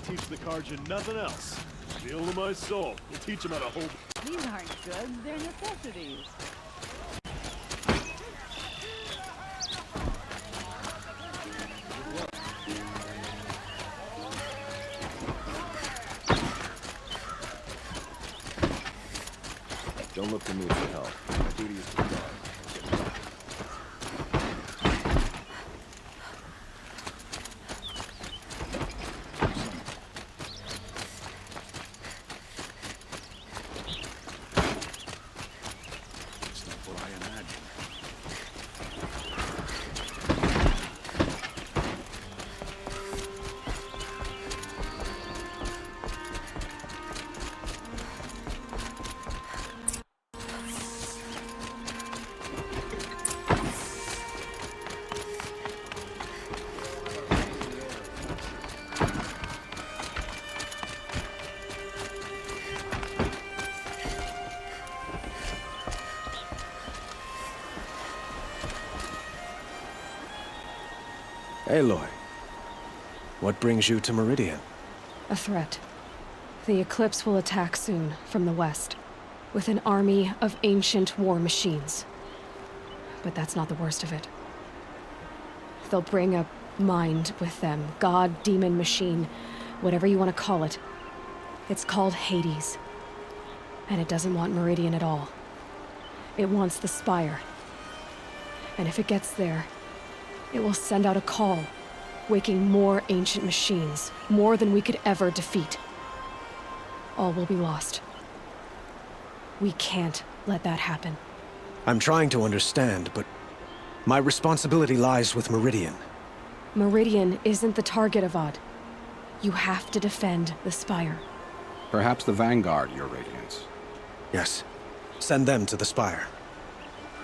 teach the Karjan nothing else. Feel to my soul. We'll teach them how to hold... These aren't good, they're necessities. Don't look to me for help. My duty is to guard. It's not what I imagined. Aloy, what brings you to Meridian? A threat. The Eclipse will attack soon, from the west, with an army of ancient war machines. But that's not the worst of it. They'll bring a mind with them, god, demon, machine, whatever you want to call it. It's called Hades. And it doesn't want Meridian at all. It wants the Spire. And if it gets there, it will send out a call, waking more ancient machines, more than we could ever defeat. All will be lost. We can't let that happen. I'm trying to understand, but my responsibility lies with Meridian. Meridian isn't the target, Avad. You have to defend the Spire. Perhaps the Vanguard, Your Radiance. Yes. Send them to the Spire.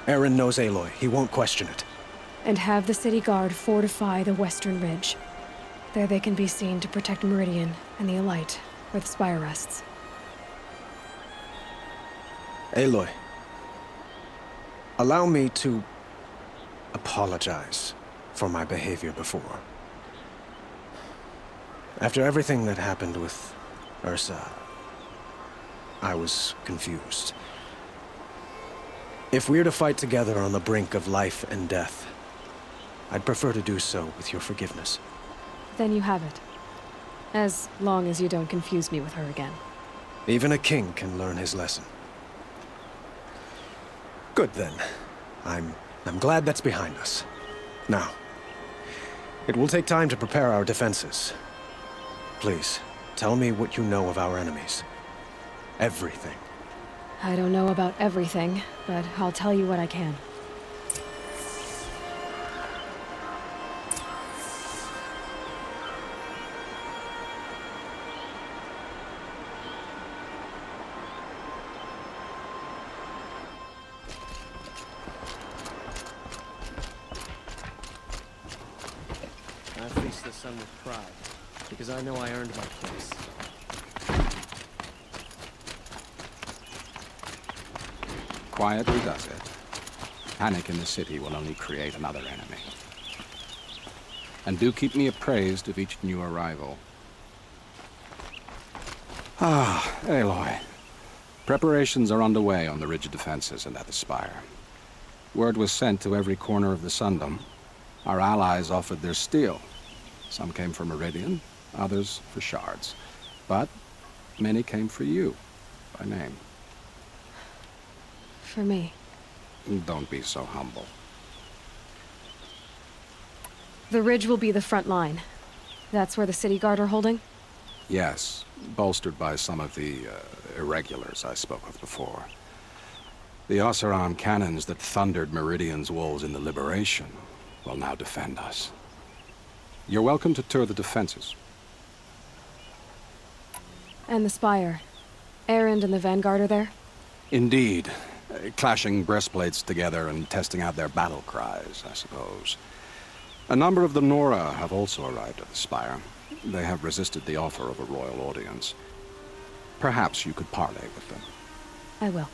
Eren knows Aloy. He won't question it. And have the City Guard fortify the Western Ridge. There they can be seen to protect Meridian and the Elite, where the Spire rests. Aloy, allow me to apologize for my behavior before. After everything that happened with Ursa, I was confused. If we're to fight together on the brink of life and death, I'd prefer to do so with your forgiveness. Then you have it. As long as you don't confuse me with her again. Even a king can learn his lesson. Good then. I'm glad that's behind us. Now, it will take time to prepare our defenses. Please, tell me what you know of our enemies. Everything. I don't know about everything, but I'll tell you what I can. I face the sun with pride, because I know I earned my place. Quietly does it. Panic in the city will only create another enemy. And do keep me appraised of each new arrival. Ah, Aloy. Preparations are underway on the ridge of defenses and at the Spire. Word was sent to every corner of the Sundom. Our allies offered their steel. Some came for Meridian, others for shards. But many came for you, by name. For me. Don't be so humble. The ridge will be the front line. That's where the City Guard are holding? Yes, bolstered by some of the irregulars I spoke of before. The Oseram cannons that thundered Meridian's walls in the Liberation will now defend us. You're welcome to tour the defenses. And the Spire. Erend and the Vanguard are there? Indeed. Clashing breastplates together and testing out their battle cries, I suppose. A number of the Nora have also arrived at the Spire. They have resisted the offer of a royal audience. Perhaps you could parley with them. I will.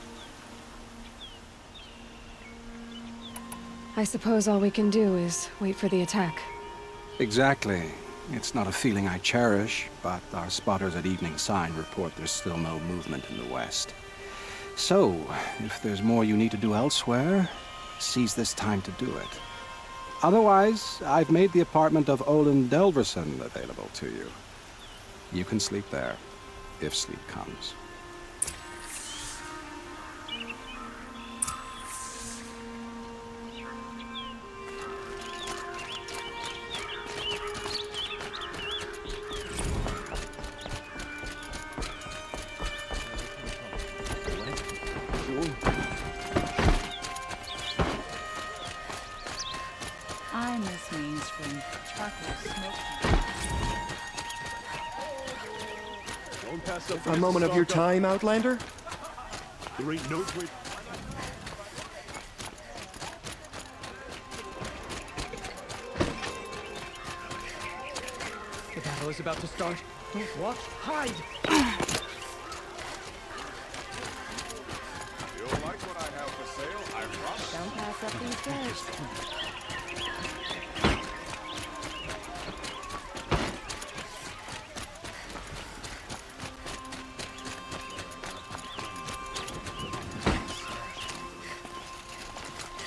I suppose all we can do is wait for the attack. Exactly. It's not a feeling I cherish, but our spotters at Evening Sign report there's still no movement in the west. So, if there's more you need to do elsewhere, seize this time to do it. Otherwise, I've made the apartment of Olin Delverson available to you. You can sleep there, if sleep comes. I miss mainstream charcoal smoke. Don't pass up A moment of your time, Outlander? There ain't no great... The battle is about to start. Don't watch, hide! You'll like what I have for sale, I promise. Don't pass up these stairs.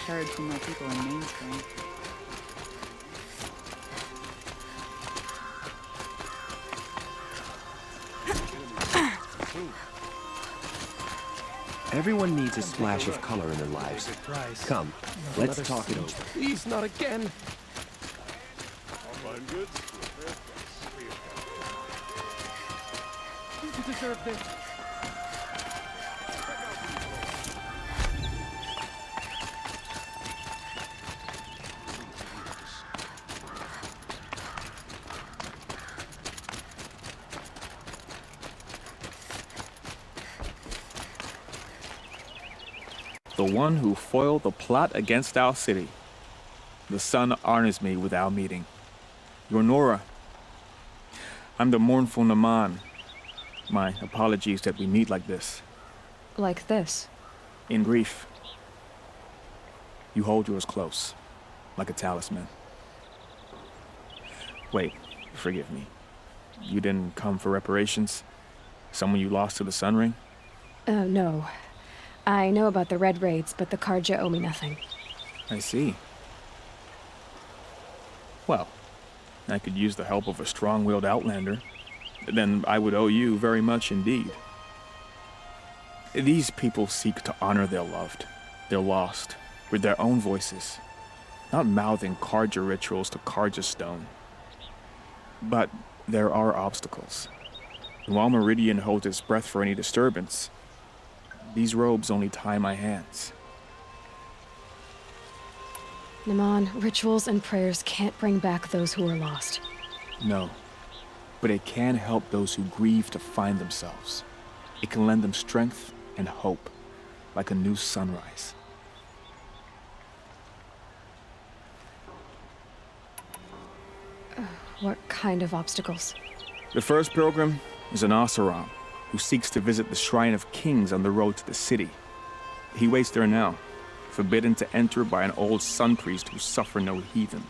Heard from my people in mainstream. Everyone needs a splash of color in their lives. Come, let's talk it over. Please, not again! I'll find goods for a fair price. You deserve this. The one who foiled the plot against our city. The sun honors me with our meeting. You're Nora. I'm the mournful Naman. My apologies that we meet like this. Like this. In grief. You hold yours close, like a talisman. Wait, forgive me. You didn't come for reparations? Someone you lost to the Sun Ring? No. I know about the Red Raids, but the Karja owe me nothing. I see. Well, I could use the help of a strong-willed outlander. Then I would owe you very much indeed. These people seek to honor their loved, their lost, with their own voices, not mouthing Karja rituals to Karja stone. But there are obstacles. And while Meridian holds its breath for any disturbance, these robes only tie my hands. Naman, rituals and prayers can't bring back those who are lost. No, but it can help those who grieve to find themselves. It can lend them strength and hope, like a new sunrise. What kind of obstacles? The first pilgrim is an Oseram, who seeks to visit the Shrine of Kings on the road to the city. He waits there now, forbidden to enter by an old sun priest who suffer no heathen.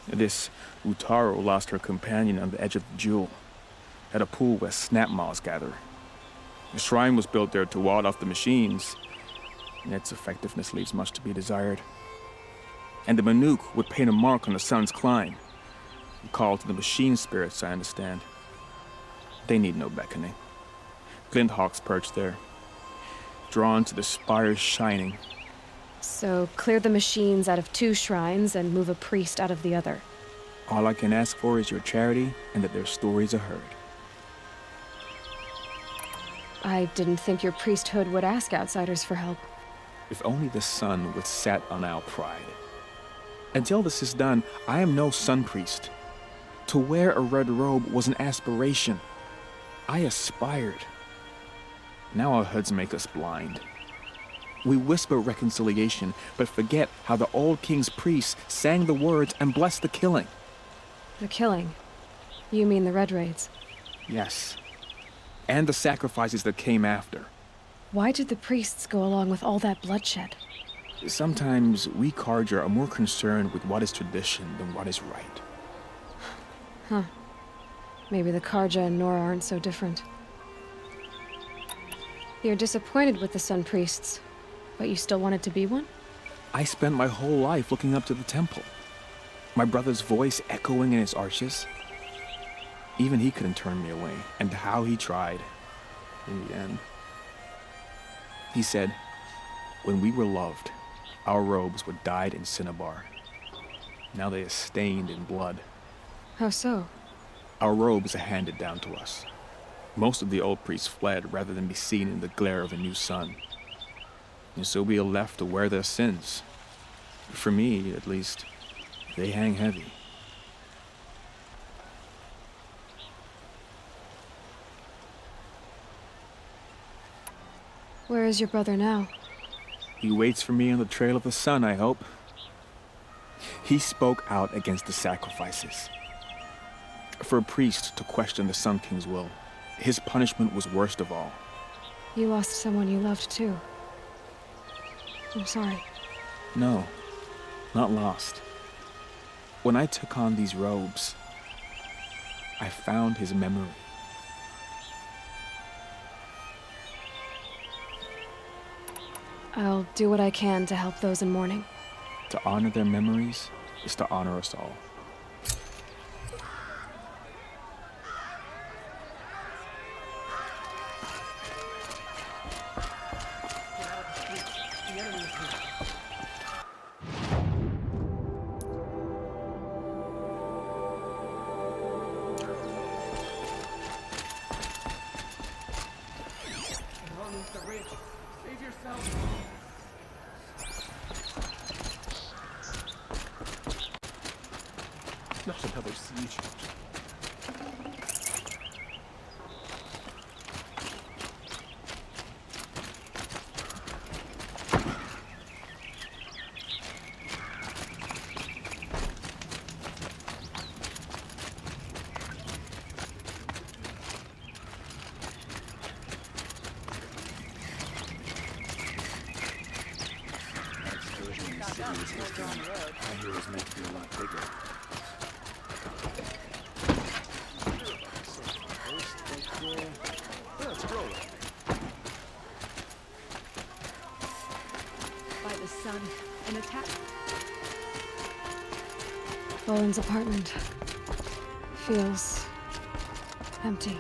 This Utaru lost her companion on the edge of the Jewel, at a pool where snap moths gather. The shrine was built there to ward off the machines, and its effectiveness leaves much to be desired. And the Manuk would paint a mark on the sun's climb, a call to the machine spirits, I understand. They need no beckoning. Glinthawks perch there, drawn to the spire's shining. So clear the machines out of two shrines and move a priest out of the other. All I can ask for is your charity and that their stories are heard. I didn't think your priesthood would ask outsiders for help. If only the sun would set on our pride. Until this is done, I am no sun priest. To wear a red robe was an aspiration. I aspired. Now our hoods make us blind. We whisper reconciliation, but forget how the old king's priests sang the words and blessed the killing. The killing? You mean the Red Raids? Yes. And the sacrifices that came after. Why did the priests go along with all that bloodshed? Sometimes we Karja are more concerned with what is tradition than what is right. Huh. Maybe the Karja and Nora aren't so different. You're disappointed with the Sun Priests, but you still wanted to be one? I spent my whole life looking up to the temple. My brother's voice echoing in its arches. Even he couldn't turn me away, and how he tried, in the end. He said, when we were loved, our robes were dyed in cinnabar. Now they are stained in blood. How so? Our robes are handed down to us. Most of the old priests fled rather than be seen in the glare of a new sun. And so we are left to wear their sins. For me, at least, they hang heavy. Where is your brother now? He waits for me on the trail of the sun, I hope. He spoke out against the sacrifices. For a priest to question the Sun King's will, his punishment was worst of all. You lost someone you loved too. I'm sorry. No, not lost. When I took on these robes, I found his memory. I'll do what I can to help those in mourning. To honor their memories is to honor us all. Not another siege. I hear it's meant to be a lot bigger. By the sun, an attack. Boland's apartment feels empty.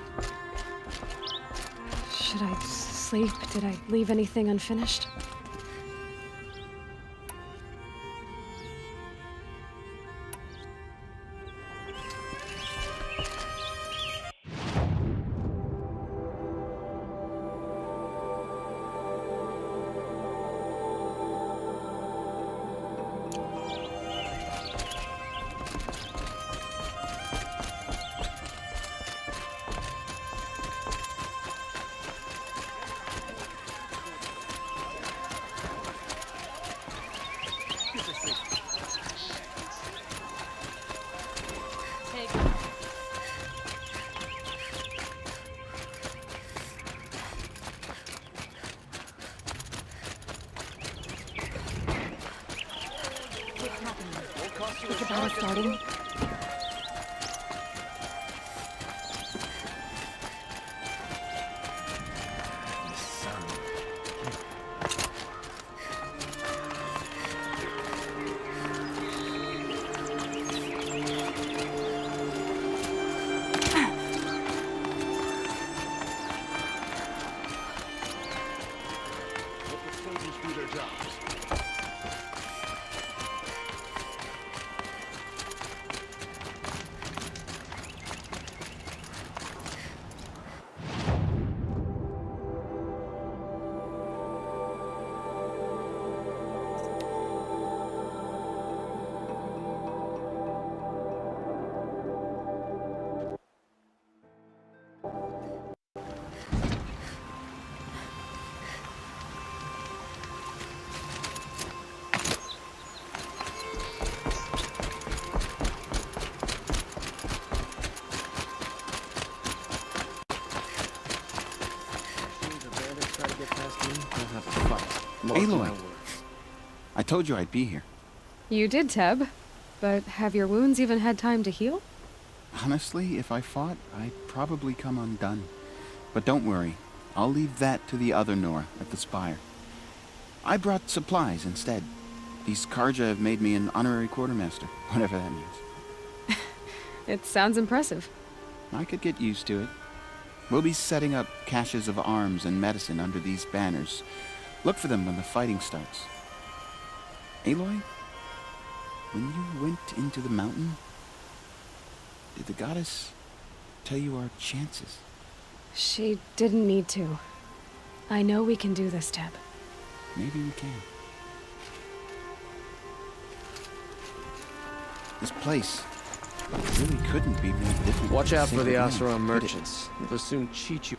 Should I sleep? Did I leave anything unfinished? Is the battle starting? Let the soldiers do their jobs. Aloy, I told you I'd be here. You did, Teb. But have your wounds even had time to heal? Honestly, if I fought, I'd probably come undone. But don't worry. I'll leave that to the other Nora at the Spire. I brought supplies instead. These Karja have made me an honorary quartermaster, whatever that means. It sounds impressive. I could get used to it. We'll be setting up caches of arms and medicine under these banners. Look for them when the fighting starts. Aloy, when you went into the mountain, did the goddess tell you our chances? She didn't need to. I know we can do this, Teb. Maybe we can. This place really couldn't be more different. Watch out for the Sacred Oseram land, could it? merchants. They'll soon cheat you.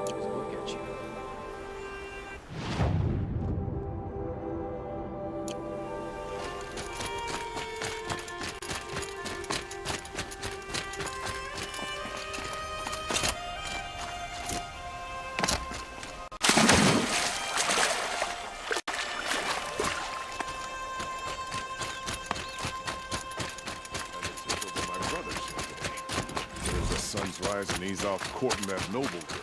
Look at you. There's the sun's rising, he's off courting that noble girl.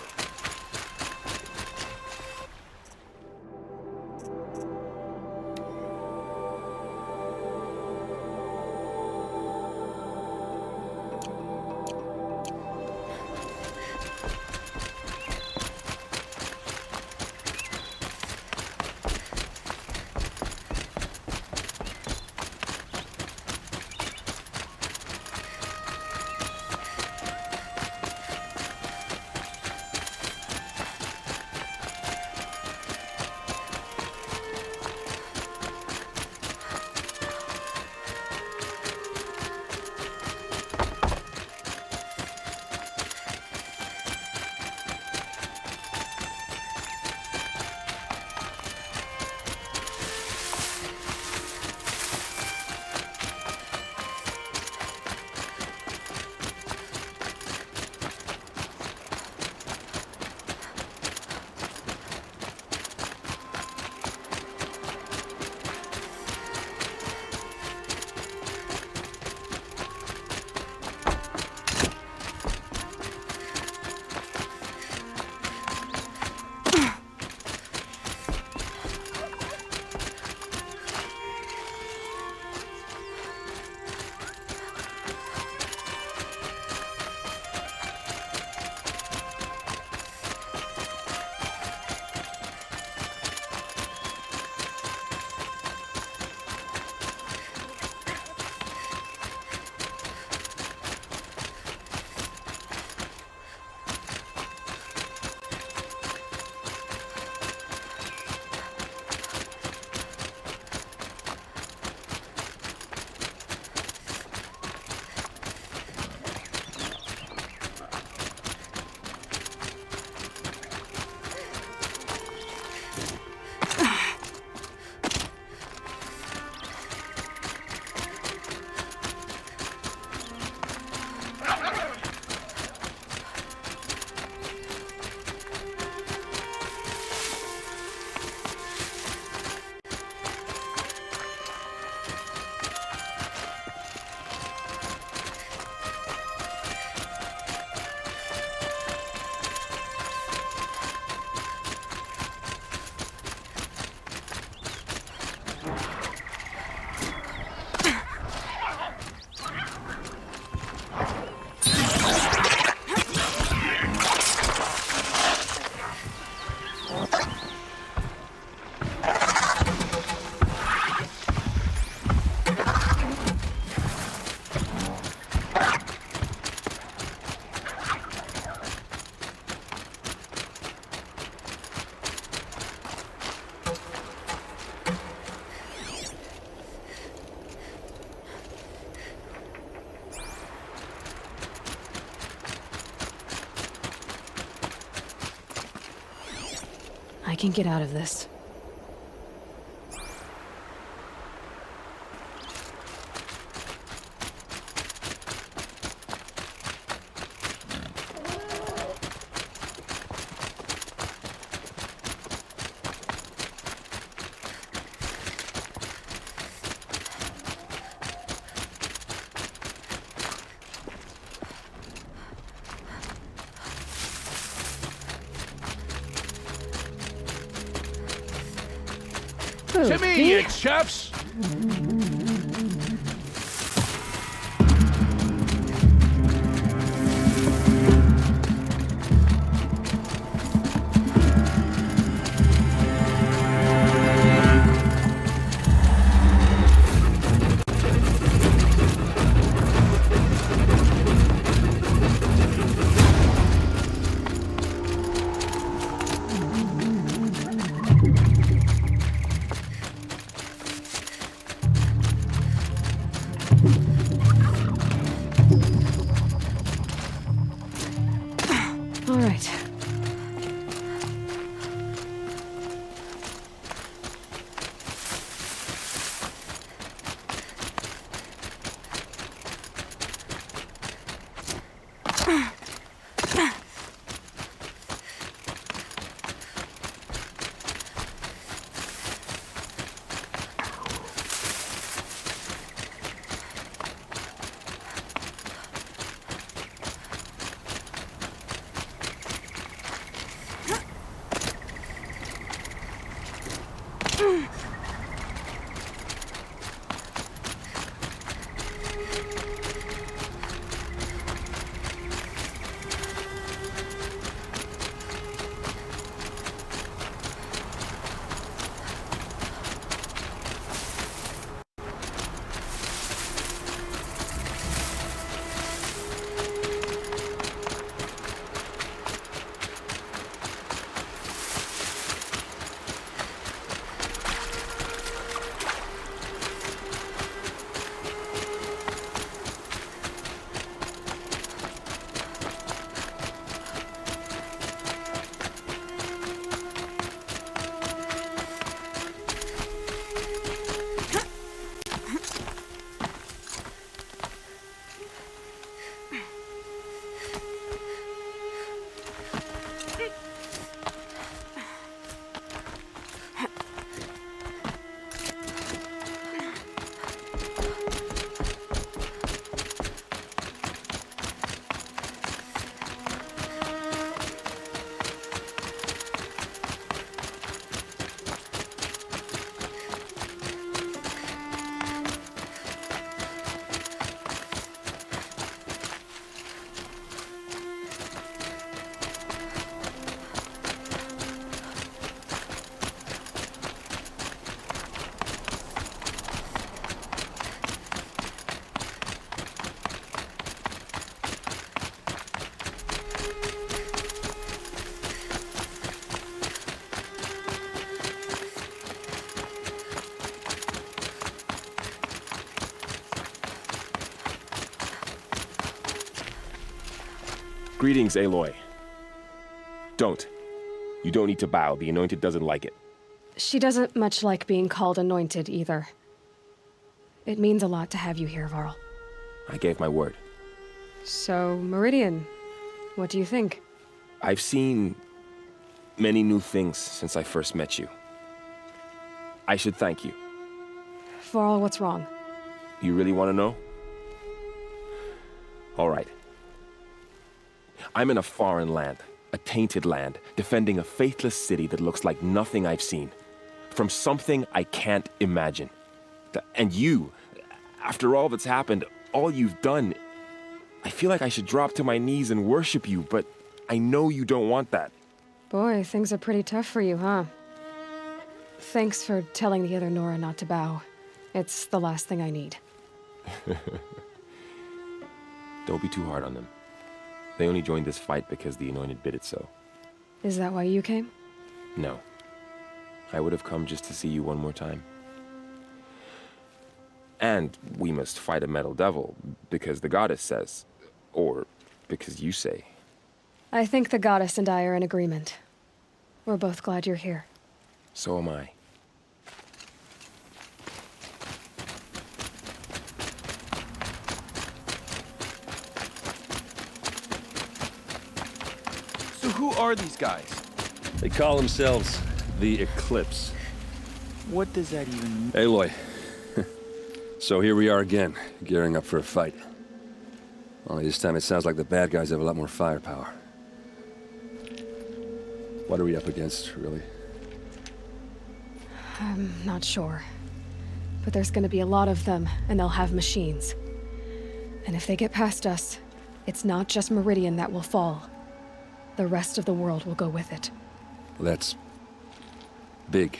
I can get out of this. Who, To me, you chaps! All right. Greetings, Aloy. Don't. You don't need to bow. The Anointed doesn't like it. She doesn't much like being called anointed either. It means a lot to have you here, Varl. I gave my word. So, Meridian, what do you think? I've seen many new things since I first met you. I should thank you. Varl, what's wrong? You really want to know? All right. I'm in a foreign land, a tainted land, defending a faithless city that looks like nothing I've seen. From something I can't imagine. And you, after all that's happened, all you've done, I feel like I should drop to my knees and worship you, but I know you don't want that. Boy, things are pretty tough for you, huh? Thanks for telling the other Nora not to bow. It's the last thing I need. Don't be too hard on them. They only joined this fight because the Anointed bid it so. Is that why you came? No. I would have come just to see you one more time. And we must fight a metal devil, because the goddess says. Or because you say. I think the goddess and I are in agreement. We're both glad you're here. So am I. So who are these guys? They call themselves the Eclipse. What does that even mean? Aloy. So here we are again, gearing up for a fight. Only this time it sounds like the bad guys have a lot more firepower. What are we up against, really? I'm not sure. But there's gonna be a lot of them, and they'll have machines. And if they get past us, it's not just Meridian that will fall. The rest of the world will go with it. Well, that's... big.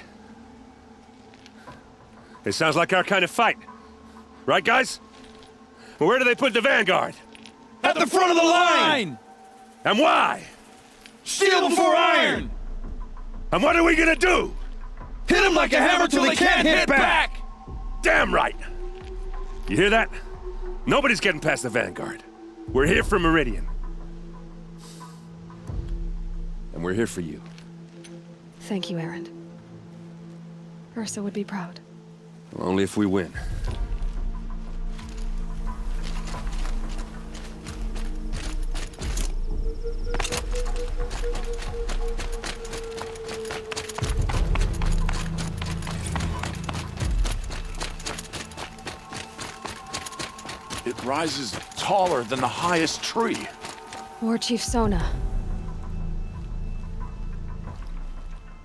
It sounds like our kind of fight. Right, guys? Well, where do they put the Vanguard? At the front of the line! And why? Steel before iron! And what are we gonna do? Hit them like a hammer till they can't hit back! Damn right! You hear that? Nobody's getting past the Vanguard. We're here for Meridian. And we're here for you. Thank you, Erend. Ursa would be proud. Well, only if we win. It rises taller than the highest tree. War Chief Sona.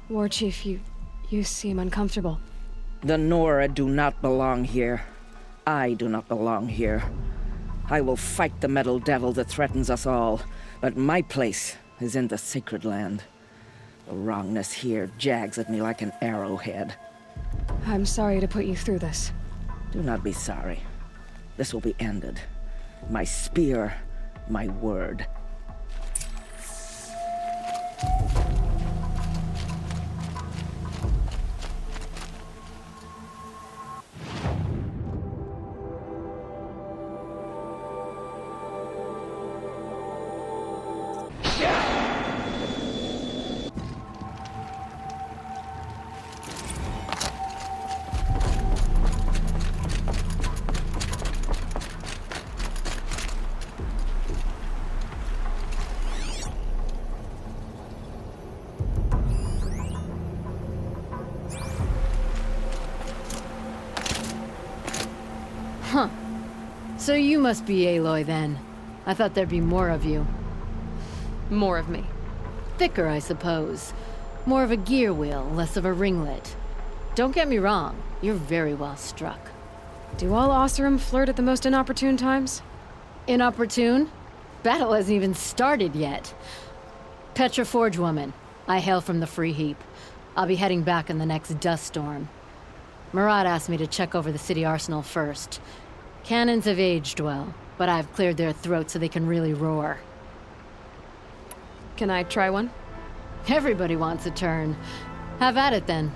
War Chief, you seem uncomfortable. The Nora do not belong here. I do not belong here. I will fight the metal devil that threatens us all, but my place is in the sacred land. The wrongness here jags at me like an arrowhead. I'm sorry to put you through this. Do not be sorry. This will be ended. My spear, my word. Huh. So you must be Aloy then. I thought there'd be more of you. More of me. Thicker, I suppose. More of a gear wheel, less of a ringlet. Don't get me wrong, you're very well struck. Do all Oseram flirt at the most inopportune times? Inopportune? Battle hasn't even started yet. Petra Forge woman. I hail from the Free Heap. I'll be heading back in the next dust storm. Murad asked me to check over the city arsenal first. Cannons have aged well, but I've cleared their throats so they can really roar. Can I try one? Everybody wants a turn. Have at it then.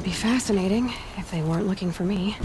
Fascinating, if they weren't looking for me.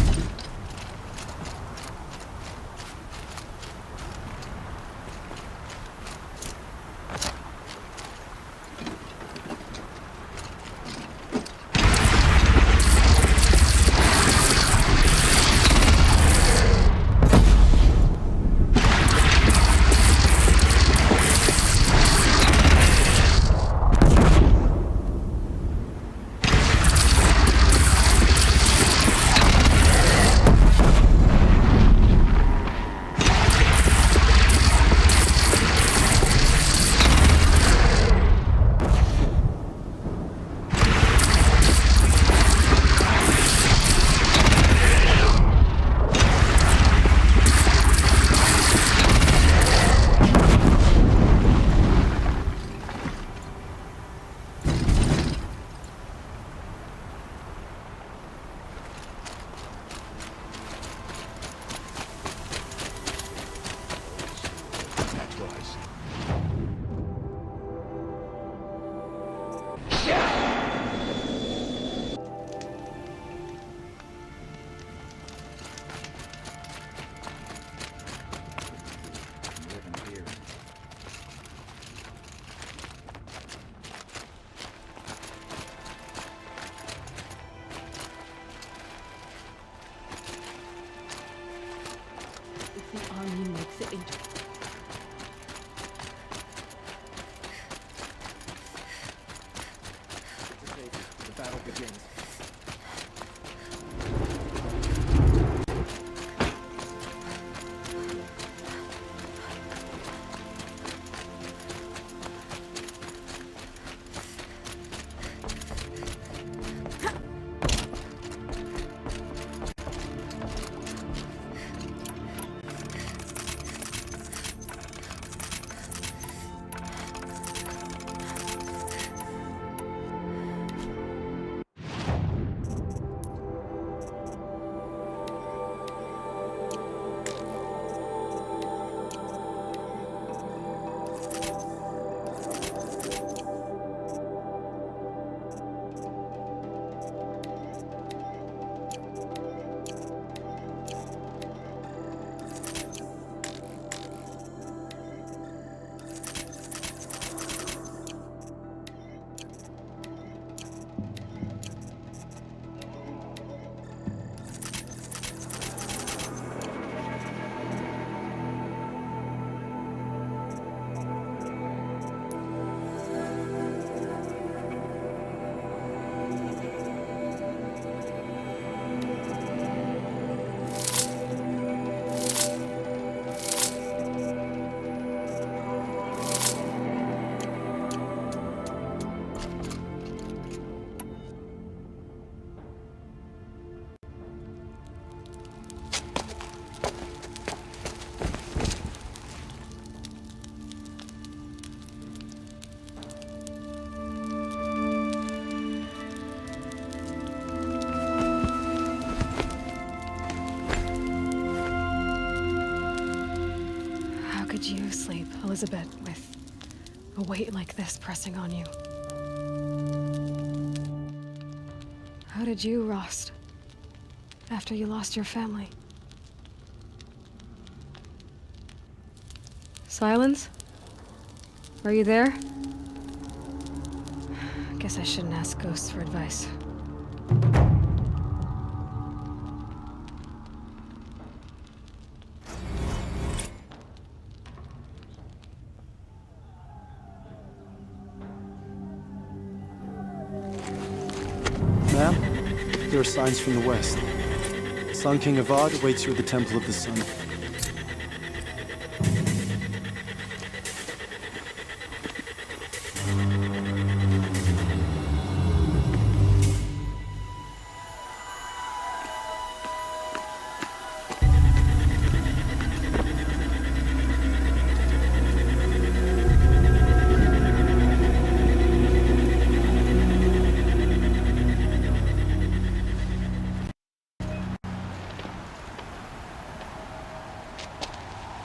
the army makes it into. The battle begins. You sleep, Elizabeth, with a weight like this pressing on you. How did you, Rost, after you lost your family? Silence? Are you there? Guess I shouldn't ask ghosts for advice. Ma'am, there are signs from the west. Sun King Avad awaits you at the Temple of the Sun.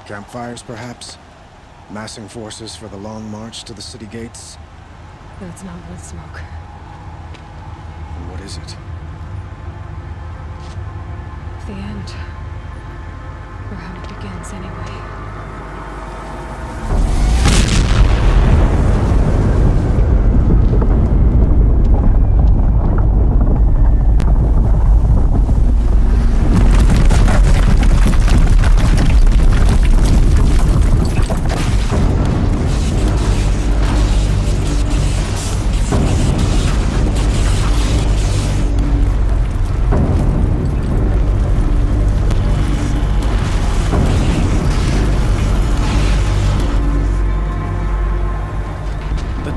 Campfires, perhaps? Massing forces for the long march to the city gates? That's not wood smoke. And what is it? The end. Or how it begins, anyway.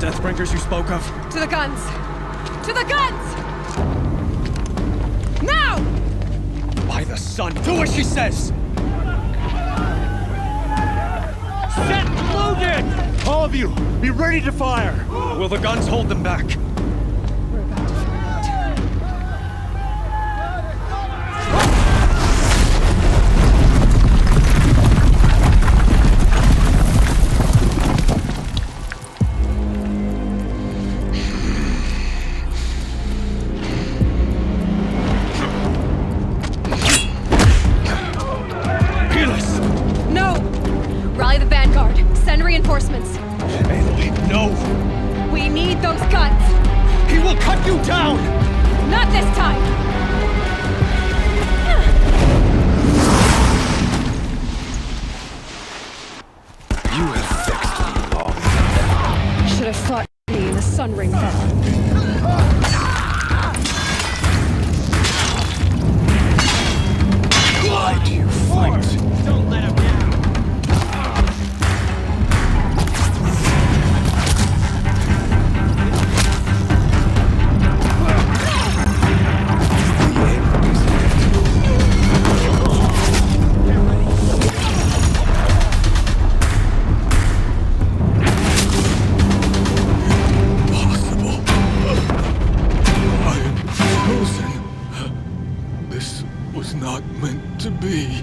Deathbringers you spoke of? To the guns! To the guns! Now! By the sun, do what she says! Set loaded! All of you, be ready to fire! Will the guns hold them back? We're about to find out. Send reinforcements. Aloy, no! We need those guns! was not meant to be.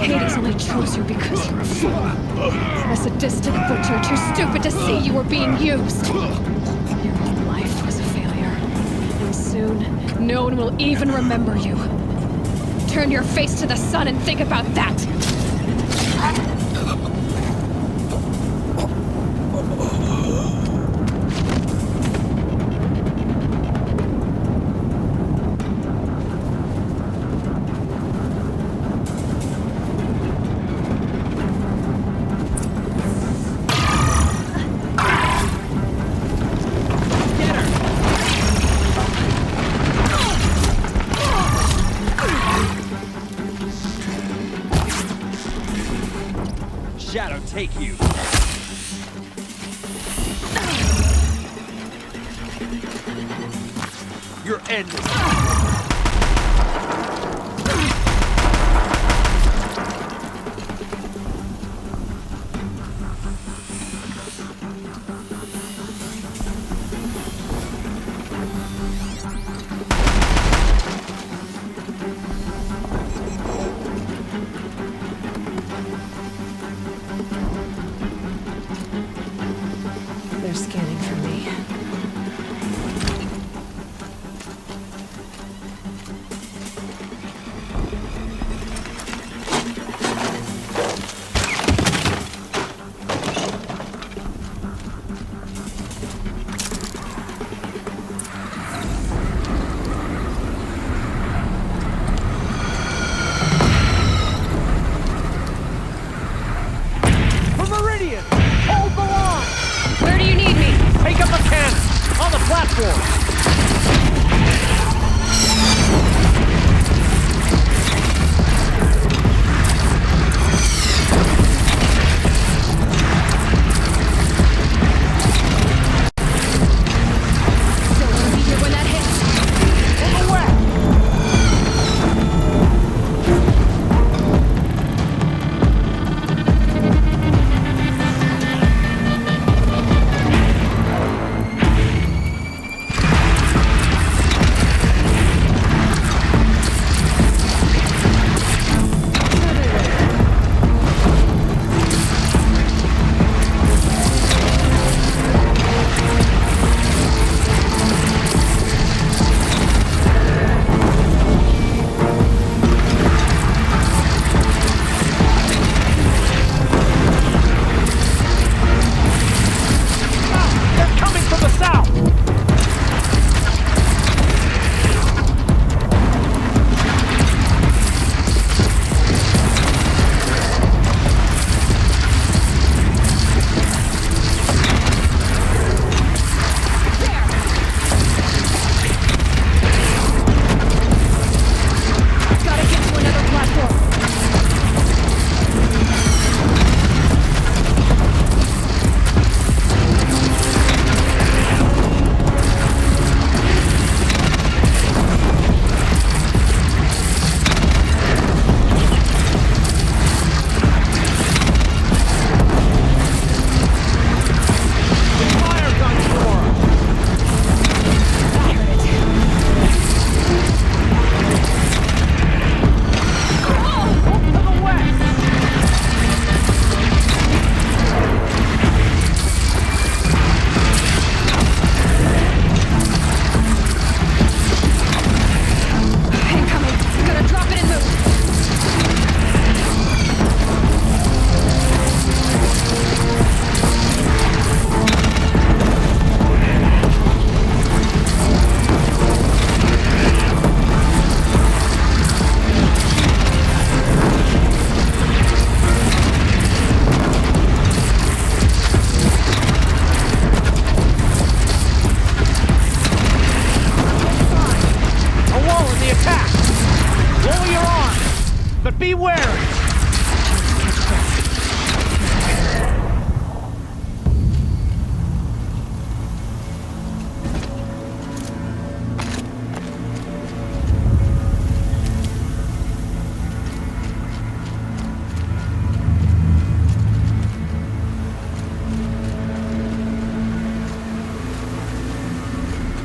Hades only chose you because you're a fool. A sadistic butcher too stupid to see you were being used. Your whole life was a failure. And soon, no one will even remember you. Turn your face to the sun and think about that! Shadow take you. Your end is... They're scanning for me.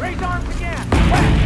Raise arms again! West!